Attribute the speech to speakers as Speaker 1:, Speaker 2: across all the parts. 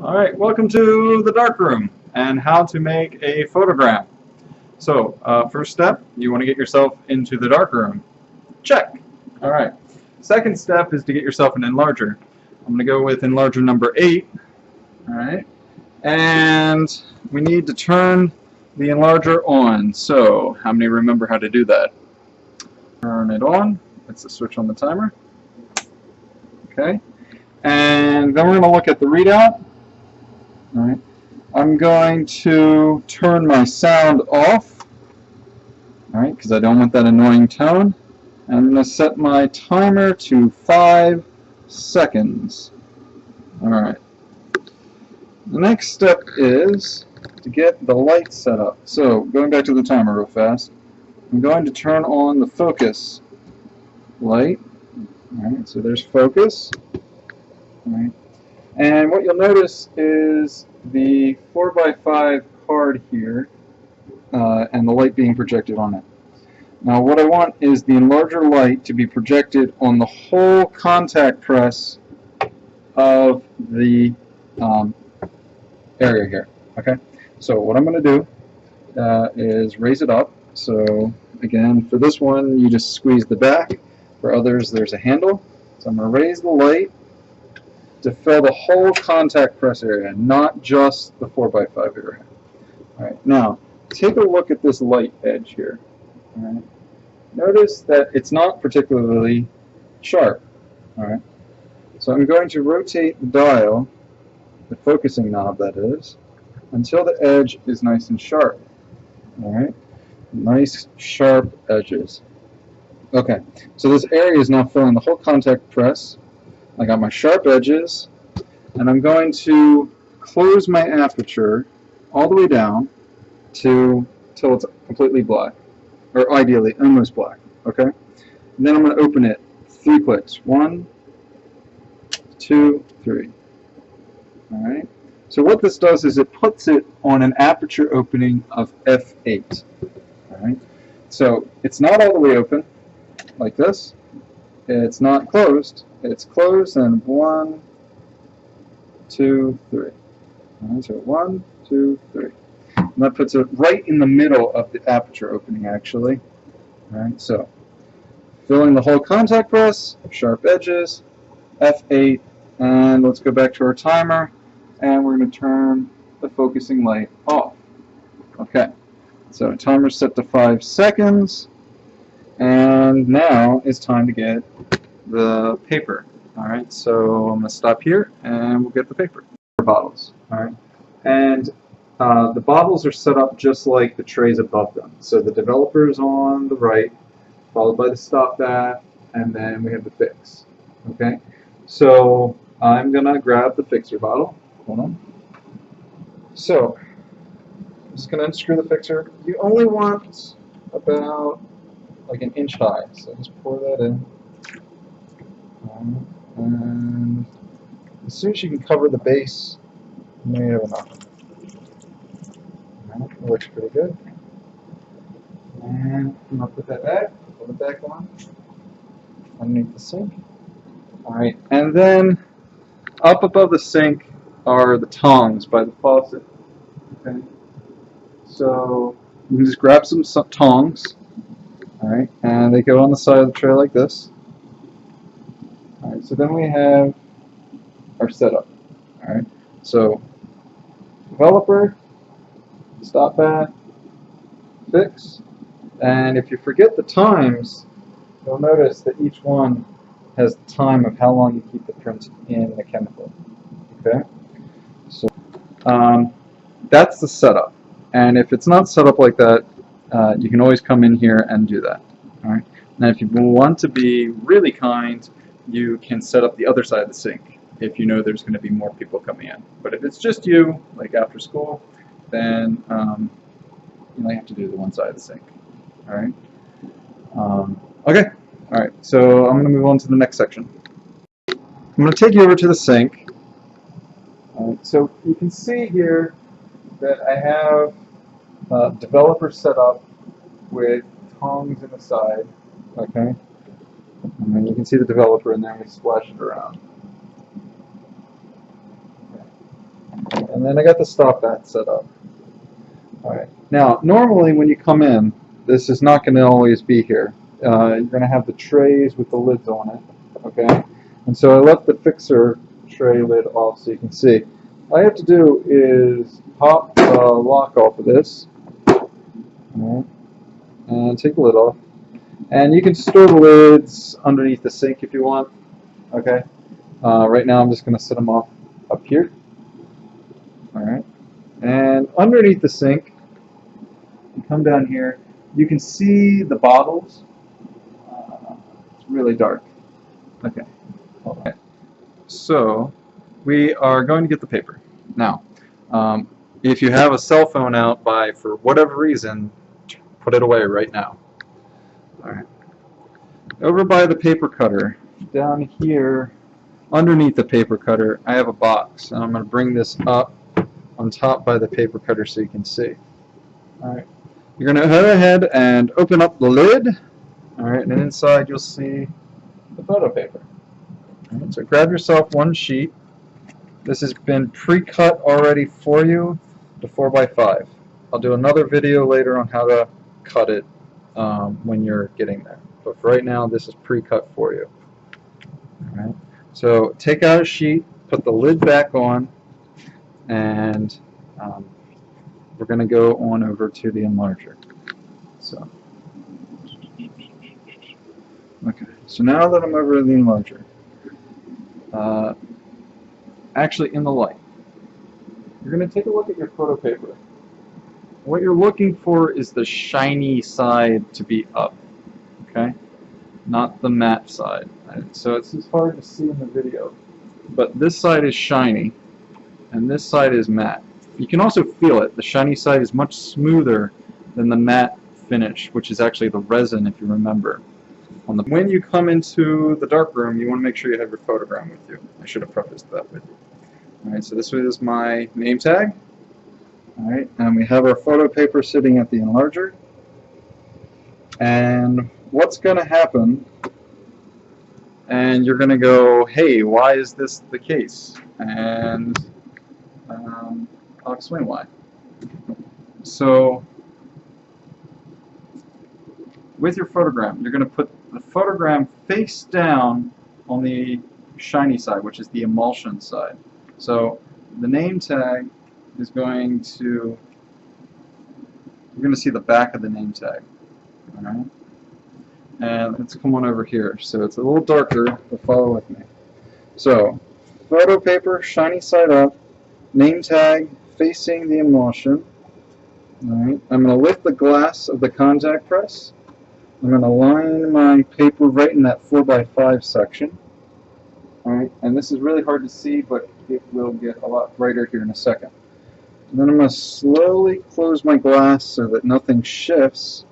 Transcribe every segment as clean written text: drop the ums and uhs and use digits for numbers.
Speaker 1: Alright, welcome to the Darkroom and how to make a photogram. So, first step, you want to get yourself into the Darkroom. Check! Alright. Second step is to get yourself an enlarger. I'm going to go with enlarger number 8. Alright. And we need to turn the enlarger on. So, how many remember how to do that? Turn it on. It's the switch on the timer. Okay. And then we're going to look at the readout. Alright. I'm going to turn my sound off, alright, because I don't want that annoying tone. And I'm going to set my timer to 5 seconds. Alright. The next step is to get the light set up. So, going back to the timer real fast, I'm going to turn on the focus light. Alright, so there's focus. Alright. And what you'll notice is the 4x5 card here and the light being projected on it. Now what I want is the enlarger light to be projected on the whole contact press of the area here. Okay, so what I'm going to do is raise it up. So again, for this one you just squeeze the back. For others there's a handle. So I'm going to raise the light to fill the whole contact press area, not just the 4x5 area. Alright, now take a look at this light edge here. Alright, notice that it's not particularly sharp. Alright, so I'm going to rotate the dial, the focusing knob that is, until the edge is nice and sharp. Alright, nice sharp edges. Okay, so this area is now filling the whole contact press. I got my sharp edges, and I'm going to close my aperture all the way down till it's completely black, or ideally almost black. Okay, and then I'm going to open it 3 clicks. 1, 2, 3. All right. So what this does is it puts it on an aperture opening of f8. All right. So it's not all the way open, like this. It's not closed. It's closed, and 1, 2, 3. All right, so 1, 2, 3. And that puts it right in the middle of the aperture opening, actually. All right, so filling the whole contact press, sharp edges, F8, and let's go back to our timer, and we're going to turn the focusing light off. Okay, so timer set to 5 seconds, and now it's time to get the paper. Alright, so I'm going to stop here and we'll get the paper. Bottles. Alright, and the bottles are set up just like the trays above them. So the developer is on the right, followed by the stop bath, and then we have the fix. Okay, so I'm going to grab the fixer bottle. Hold on. So I'm just going to unscrew the fixer. You only want about like an inch high, so just pour that in. And as soon as you can cover the base, you may have enough. It looks pretty good. And I'm going to put that back, put it back on underneath the sink. Alright, and then up above the sink are the tongs by the faucet. Okay, so you can just grab some tongs. Alright, and they go on the side of the tray like this. Alright, so then we have our setup. Alright, so developer, stop bath, fix, and if you forget the times, you'll notice that each one has the time of how long you keep the print in the chemical. Okay, so that's the setup, and if it's not set up like that, you can always come in here and do that. Alright, now if you want to be really kind, you can set up the other side of the sink if you know there's going to be more people coming in. But if it's just you, like after school, then you only have to do the one side of the sink. All right. Okay. All right. So I'm going to move on to the next section. I'm going to take you over to the sink. So you can see here that I have developer set up with tongs in the side. Okay. And then you can see the developer, and then we splash it around. Okay. and then I got the stop bath set up. Alright, now normally when you come in, this is not going to always be here. You're going to have the trays with the lids on it, okay? And so I left the fixer tray lid off so you can see. All I have to do is pop the lock off of this, alright, and take the lid off. And you can store the lids underneath the sink if you want, okay? Right now I'm just going to set them off up here. Alright, and underneath the sink, you come down here, you can see the bottles. It's really dark. Okay, hold on. So we are going to get the paper. Now, if you have a cell phone out for whatever reason, put it away right now. Alright. Over by the paper cutter, down here, underneath the paper cutter, I have a box, and I'm going to bring this up on top by the paper cutter so you can see. Alright. You're going to go ahead and open up the lid. Alright, and inside you'll see the photo paper. Alright, so grab yourself one sheet. This has been pre-cut already for you to 4x5. I'll do another video later on how to cut it when you're getting there. But for right now, this is pre-cut for you. Alright, so take out a sheet, put the lid back on, and we're going to go on over to the enlarger. So, okay, so now that I'm over the enlarger, actually in the light, you're going to take a look at your photo paper. What you're looking for is the shiny side to be up, okay? Not the matte side. So it's just hard to see in the video, but this side is shiny and this side is matte. You can also feel it. The shiny side is much smoother than the matte finish, which is actually the resin, if you remember. When you come into the darkroom, you want to make sure you have your photogram with you. I should have prefaced that with you. Alright, so this is my name tag. Alright, and we have our photo paper sitting at the enlarger. And what's going to happen, and you're going to go, hey, why is this the case? And I'll explain why. So, with your photogram, you're going to put the photogram face down on the shiny side, which is the emulsion side. So, the name tag is going to, you're going to see the back of the name tag. Alright? And let's come on over here. So it's a little darker, but follow with me. So, photo paper, shiny side up, name tag facing the emulsion. Alright, I'm going to lift the glass of the contact press. I'm going to line my paper right in that 4x5 section. Alright, and this is really hard to see, but it will get a lot brighter here in a second. And then I'm going to slowly close my glass so that nothing shifts.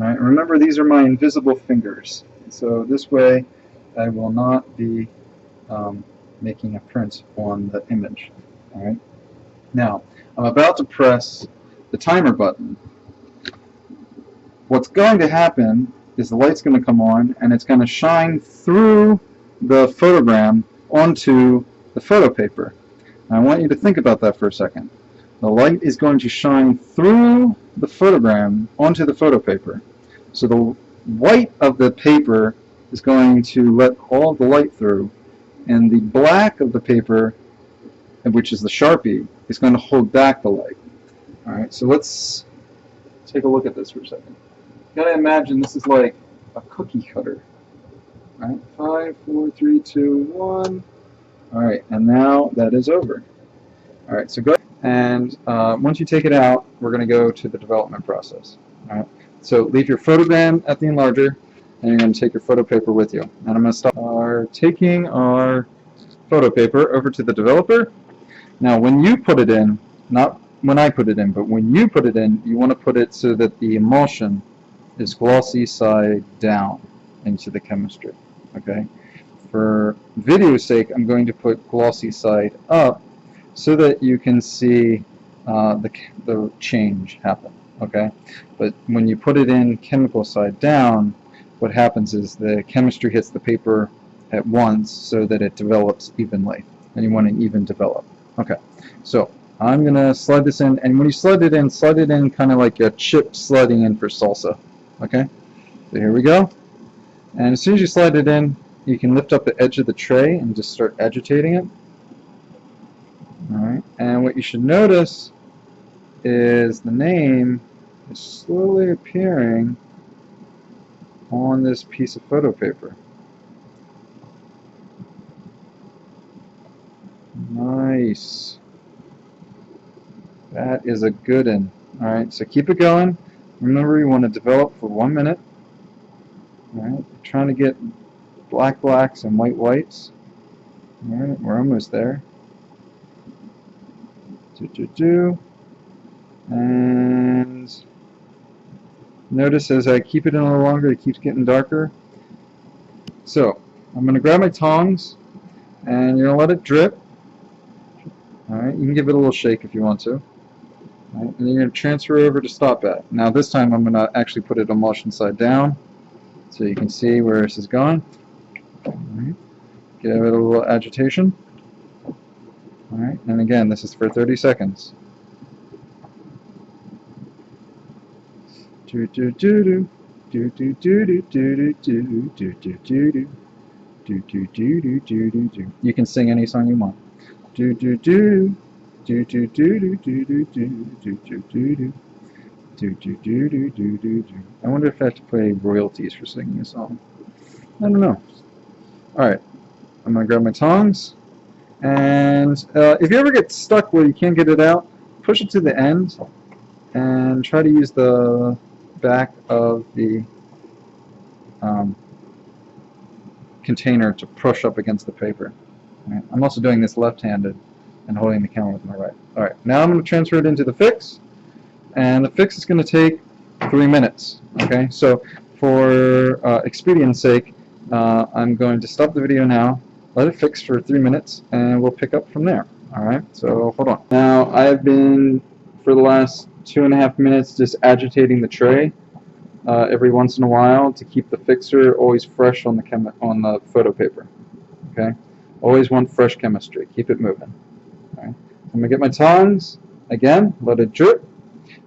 Speaker 1: Alright, remember these are my invisible fingers. So this way I will not be making a print on the image. Alright. Now, I'm about to press the timer button. What's going to happen is the light's going to come on and it's going to shine through the photogram onto the photo paper. Now, I want you to think about that for a second. The light is going to shine through the photogram onto the photo paper. So the white of the paper is going to let all the light through, and the black of the paper, which is the Sharpie, is going to hold back the light. Alright, so let's take a look at this for a second. You gotta imagine this is like a cookie cutter. Alright, 5, 4, 3, 2, 1. Alright, and now that is over. Alright, so go ahead, and once you take it out, we're going to go to the development process. Alright, so leave your photogram at the enlarger, and you're going to take your photo paper with you. And I'm going to start taking our photo paper over to the developer. Now, when you put it in, not when I put it in, but when you put it in, you want to put it so that the emulsion is glossy side down into the chemistry. Okay. For video's sake, I'm going to put glossy side up so that you can see the change happen. Okay. But when you put it in chemical side down, what happens is the chemistry hits the paper at once so that it develops evenly, and you want to even develop. Okay, so I'm gonna slide this in, and when you slide it in kind of like a chip sliding in for salsa. Okay, so here we go. And as soon as you slide it in, you can lift up the edge of the tray and just start agitating it. Alright, and what you should notice is the name is slowly appearing on this piece of photo paper. Nice. That is a good one. Alright, so keep it going. Remember, you want to develop for 1 minute. Alright, trying to get black blacks and white whites. Alright, we're almost there. And notice as I keep it in a little longer, it keeps getting darker. So I'm going to grab my tongs, and you're going to let it drip. Alright, you can give it a little shake if you want to. Alright, and you're going to transfer over to stop at. Now this time I'm going to actually put it emulsion side down so you can see where this is going. Alright, give it a little agitation. Alright, and again, this is for 30 seconds. You can sing any song you want. I wonder if I have to pay royalties for singing a song. I don't know. Alright, I'm going to grab my tongs, and if you ever get stuck where you can't get it out, push it to the end and try to use the back of the container to push up against the paper. Right. I'm also doing this left-handed and holding the camera with my right. Alright, now I'm going to transfer it into the fix, and the fix is going to take 3 minutes. Okay, so for expedience sake, I'm going to stop the video now, let it fix for 3 minutes, and we'll pick up from there. Alright, so hold on. Now, I've been, for the last 2.5 minutes, just agitating the tray every once in a while to keep the fixer always fresh on the photo paper. Okay, always want fresh chemistry. Keep it moving. Okay. I'm gonna get my tongs again. Let it drip.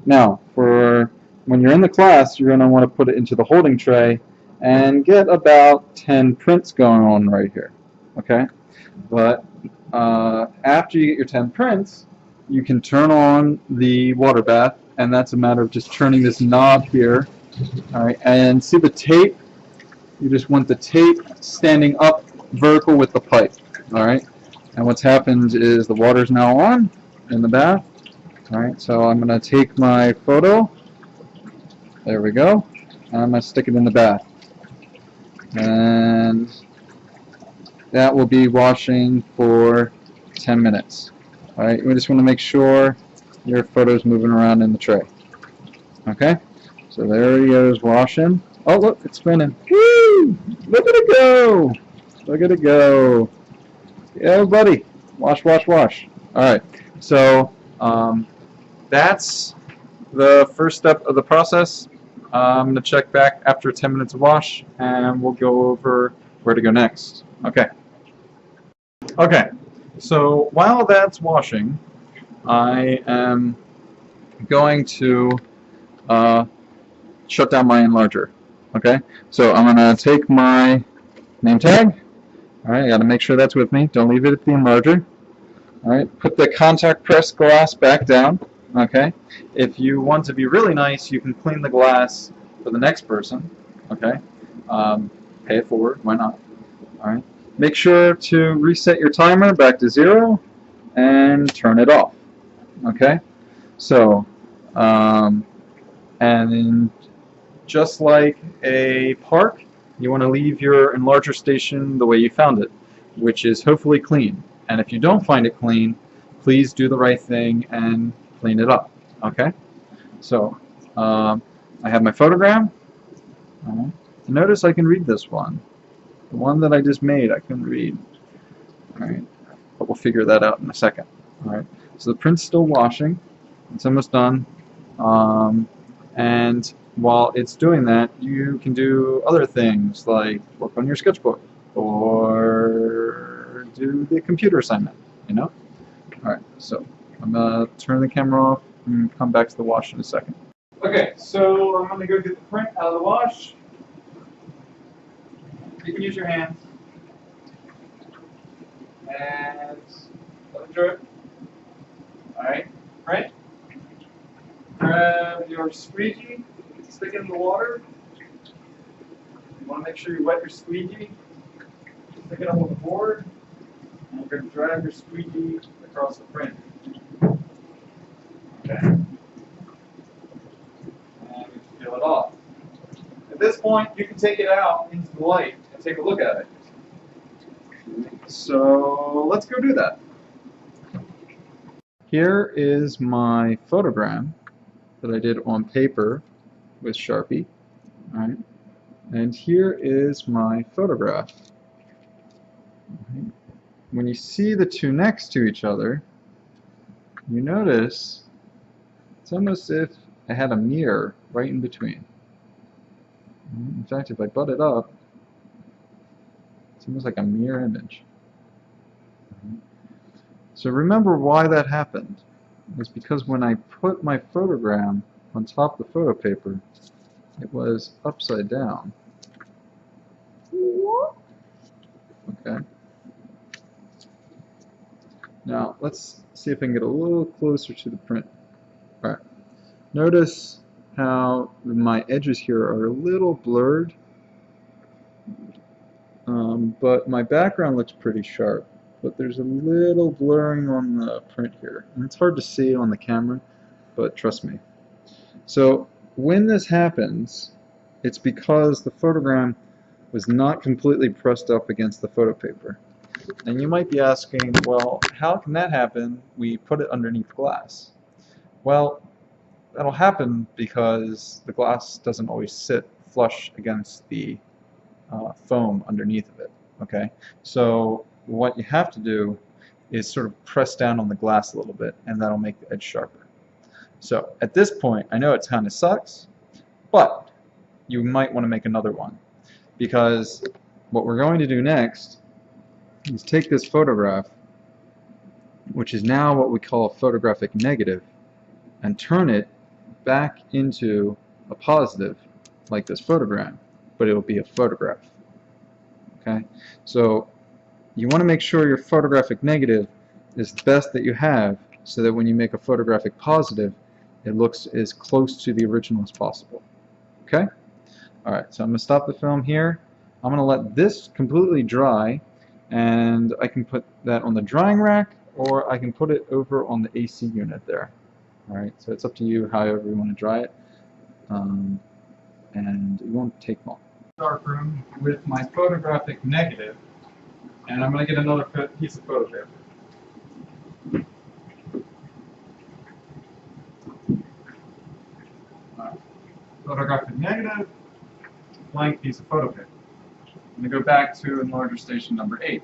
Speaker 1: Now, for when you're in the class, you're gonna want to put it into the holding tray and get about 10 prints going on right here. Okay, but after you get your 10 prints, you can turn on the water bath, and that's a matter of just turning this knob here. Alright, and see the tape? You just want the tape standing up vertical with the pipe. Alright, and what's happened is the water's now on in the bath. Alright, so I'm going to take my photo. There we go. And I'm going to stick it in the bath. And that will be washing for 10 minutes. Alright, we just want to make sure your photo's moving around in the tray. Okay? So there he goes washing. Oh, look, it's spinning. Woo! Look at it go! Look at it go. Yeah, buddy. Wash, wash, wash. All right. So that's the first step of the process. I'm going to check back after 10 minutes of wash, and we'll go over where to go next. Okay. Okay. So while that's washing, I am going to shut down my enlarger. Okay, so I'm going to take my name tag. Alright, I got to make sure that's with me. Don't leave it at the enlarger. Alright, put the contact press glass back down. Okay, if you want to be really nice, you can clean the glass for the next person. Okay, pay it forward, why not? Alright, make sure to reset your timer back to 0 and turn it off. Okay, so, and just like a park, you want to leave your enlarger station the way you found it, which is hopefully clean. And if you don't find it clean, please do the right thing and clean it up. Okay? So, I have my photogram. Notice I can read this one. The one that I just made, I couldn't read. Alright, but we'll figure that out in a second. Alright, so the print's still washing. It's almost done. And while it's doing that, you can do other things like work on your sketchbook or do the computer assignment, you know? Alright, so I'm going to turn the camera off and come back to the wash in a second. Okay, so I'm going to go get the print out of the wash. You can use your hands. And let it drip. Alright, print. Grab your squeegee, stick it in the water. You want to make sure you wet your squeegee. Stick it up on the board, and you're going to drag your squeegee across the print. Okay. And you peel it off. At this point, you can take it out into the light and take a look at it. So let's go do that. Here is my photogram that I did on paper with Sharpie. All right. And here is my photograph. When you see the two next to each other, you notice it's almost as if I had a mirror right in between. In fact, if I butt it up, it's almost like a mirror image. So remember why that happened. It's because when I put my photogram on top of the photo paper, it was upside down. Okay. Now, let's see if I can get a little closer to the print. Alright. Notice how my edges here are a little blurred, but my background looks pretty sharp. But there's a little blurring on the print here. And it's hard to see on the camera, but trust me. So, when this happens, it's because the photogram was not completely pressed up against the photo paper. And you might be asking, well, how can that happen? We put it underneath glass. Well, that'll happen because the glass doesn't always sit flush against the foam underneath of it. Okay, so what you have to do is sort of press down on the glass a little bit, and that'll make the edge sharper. So at this point, I know it kind of sucks, but you might want to make another one, because what we're going to do next is take this photograph, which is now what we call a photographic negative, and turn it back into a positive, like this photogram, but it'll be a photograph. Okay, so you want to make sure your photographic negative is the best that you have, so that when you make a photographic positive, it looks as close to the original as possible. Okay? Alright, so I'm going to stop the film here. I'm going to let this completely dry, and I can put that on the drying rack, or I can put it over on the AC unit there. Alright, so it's up to you however you want to dry it. And it won't take long. Darkroom with my photographic negative, and I'm going to get another piece of photo paper. Photographic negative, blank piece of photo paper. I'm going to go back to enlarger station number 8.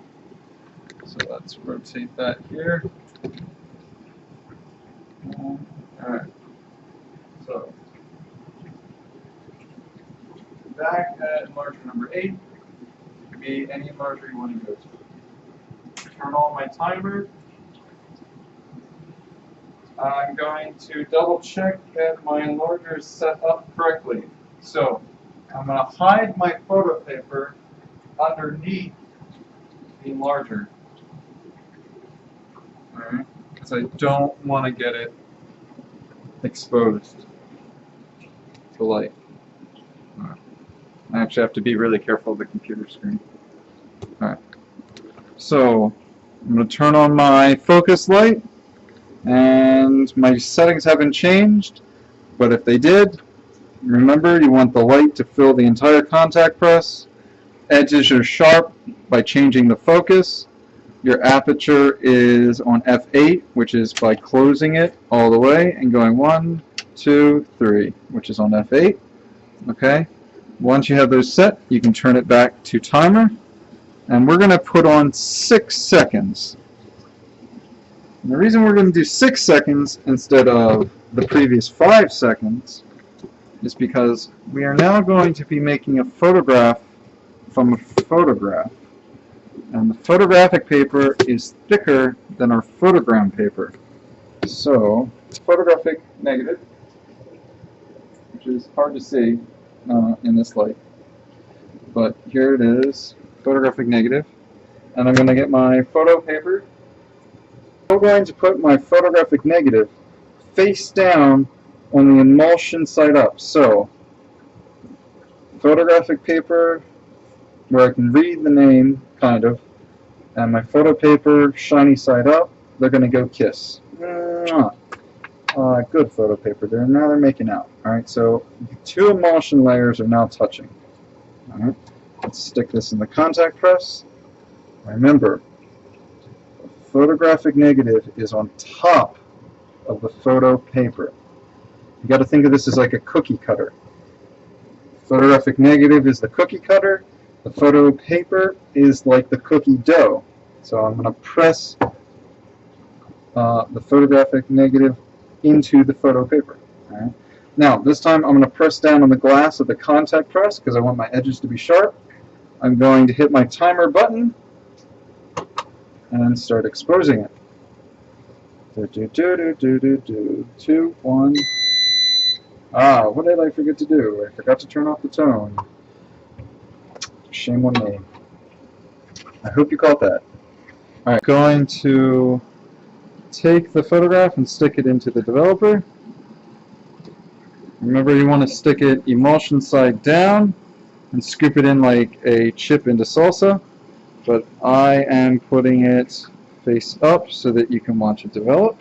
Speaker 1: So let's rotate that here. Alright. So, back at enlarger number 8. It can be any enlarger you want to go to. Turn on my timer. I'm going to double check that my enlarger is set up correctly. So, I'm going to hide my photo paper underneath the enlarger. Alright? Because I don't want to get it exposed to light. Alright. I actually have to be really careful of the computer screen. Alright. So, I'm going to turn on my focus light, and my settings haven't changed, but if they did, remember you want the light to fill the entire contact press. Edges are sharp by changing the focus. Your aperture is on f8, which is by closing it all the way and going 1, 2, 3, which is on f8. Okay. Once you have those set, you can turn it back to timer, and we're going to put on 6 seconds. And the reason we're going to do 6 seconds instead of the previous 5 seconds is because we are now going to be making a photograph from a photograph. And And the photographic paper is thicker than our photogram paper. So it's photographic negative, which is hard to see in this light. But here it is, photographic negative. And I'm going to get my photo paper. I'm going to put my photographic negative face down on the emulsion side up. So photographic paper, where I can read the name, kind of, and my photo paper, shiny side up, they're going to go kiss. Good photo paper. Now they're making out. Alright, so the two emulsion layers are now touching. Alright, let's stick this in the contact press. Remember, the photographic negative is on top of the photo paper. You got to think of this as like a cookie cutter. Photographic negative is the cookie cutter. The photo paper is like the cookie dough. So I'm going to press the photographic negative into the photo paper. Right. Now, this time I'm going to press down on the glass of the contact press because I want my edges to be sharp. I'm going to hit my timer button and start exposing it. 2, 1. What did I forget to do? I forgot to turn off the tone. Shame on me. I hope you caught that. Alright, going to take the photograph and stick it into the developer. Remember, you want to stick it emulsion side down and scoop it in like a chip into salsa, but I am putting it face up so that you can watch it develop.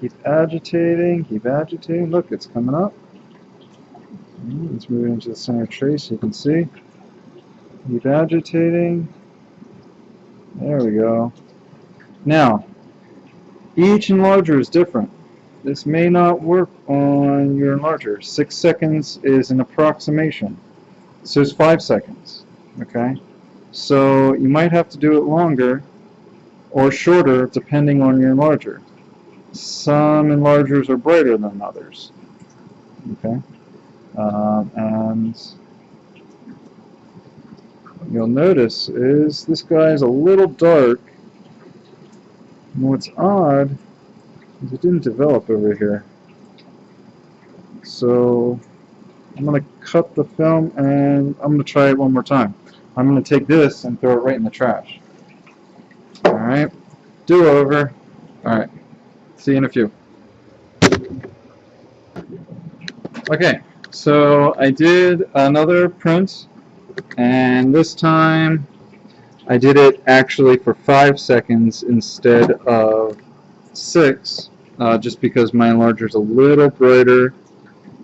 Speaker 1: Keep agitating, keep agitating. Look, it's coming up. Let's move it into the center trace so you can see. Keep agitating. There we go. Now, each enlarger is different. This may not work on your enlarger. 6 seconds is an approximation. So it's 5 seconds. Okay? So you might have to do it longer or shorter depending on your enlarger. Some enlargers are brighter than others. Okay? And what you'll notice is this guy is a little dark. And what's odd is it didn't develop over here. So I'm going to cut the film and I'm going to try it one more time. I'm going to take this and throw it right in the trash. Alright, do over. Alright, see you in a few. Okay, so I did another print, and this time I did it actually for 5 seconds instead of 6, just because my enlarger is a little brighter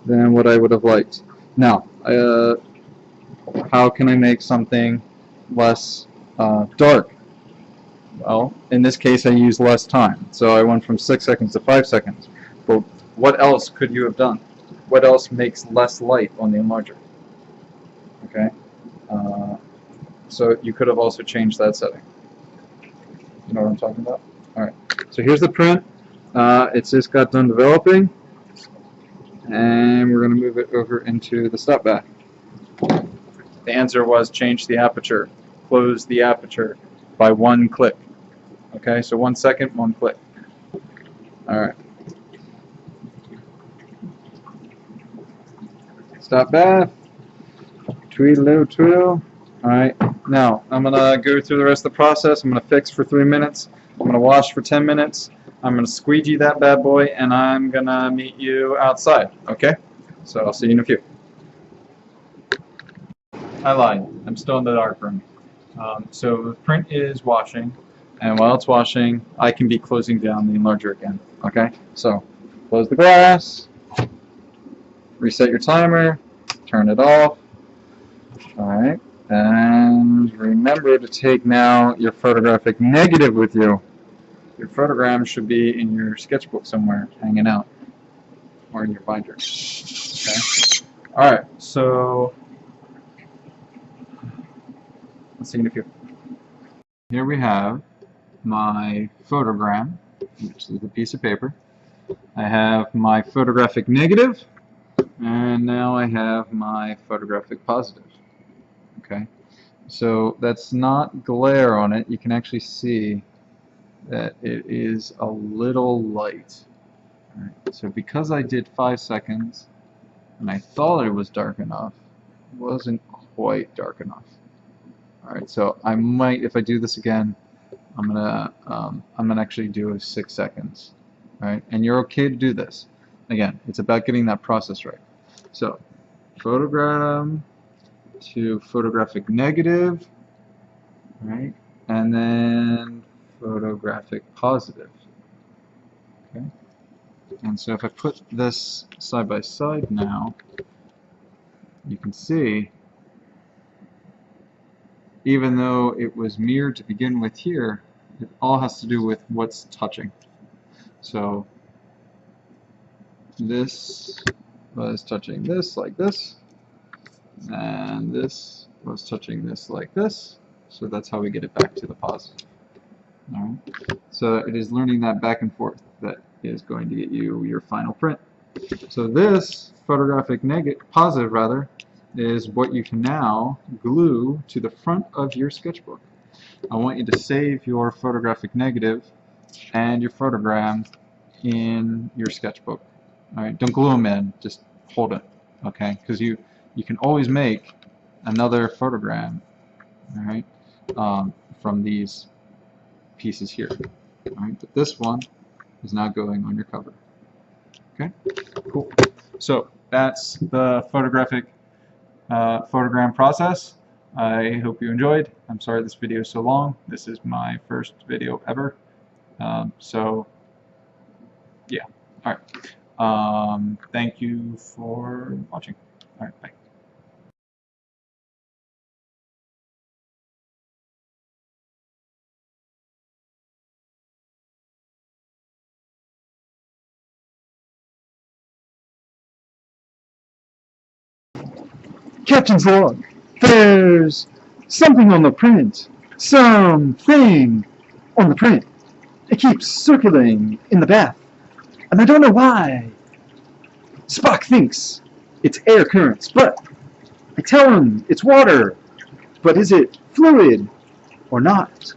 Speaker 1: than what I would have liked. Now, how can I make something less dark? Well, in this case I used less time, so I went from 6 seconds to 5 seconds. But what else could you have done? What else makes less light on the enlarger? Okay, so you could have also changed that setting. You know what I'm talking about? Alright, so here's the print. It's just got done developing, and we're going to move it over into the step back. The answer was change the aperture, close the aperture by 1 click. Okay, so 1 second, 1 click. Alright. Stop bath. Tweedle tweedle. Alright, now I'm going to go through the rest of the process. I'm going to fix for 3 minutes. I'm going to wash for 10 minutes. I'm going to squeegee that bad boy, and I'm going to meet you outside. Okay? So I'll see you in a few. I lied. I'm still in the darkroom. So the print is washing, and while it's washing, I can be closing down the enlarger again. Okay? So close the glass, reset your timer, turn it off. Alright, and remember to take now your photographic negative with you. Your photogram should be in your sketchbook somewhere, hanging out, or in your binder. Okay? Alright, so let's see in a few. Here we have my photogram, which is a piece of paper. I have my photographic negative, And now I have my photographic positive. Okay, so that's not glare on it. You can actually see that it is a little light. All right, so because I did 5 seconds and I thought it was dark enough, it wasn't quite dark enough. All right, so I might, if I do this again, I'm gonna actually do 6 seconds. All right, and you're okay to do this. Again, it's about getting that process right. So, photogram to photographic negative, right, and then photographic positive. Okay, and so if I put this side by side now, you can see, even though it was mirrored to begin with here, it all has to do with what's touching. So this was touching this like this, and this was touching this like this, so that's how we get it back to the positive. Alright, so it is learning that back and forth that is going to get you your final print. So this photographic negative, positive rather, is what you can now glue to the front of your sketchbook. I want you to save your photographic negative and your photogram in your sketchbook. Alright, don't glue them in, just hold it, okay? Because you can always make another photogram, alright, from these pieces here. Alright, but this one is now going on your cover. Okay, cool. So that's the photographic photogram process. I hope you enjoyed. I'm sorry this video is so long. This is my first video ever. So yeah, all right. Thank you for watching. All right, bye.
Speaker 2: Captain's log. There's something on the print. Something on the print. It keeps circulating in the bath, and I don't know why. Spock thinks it's air currents, but I tell him it's water. But is it fluid or not?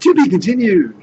Speaker 2: To be continued.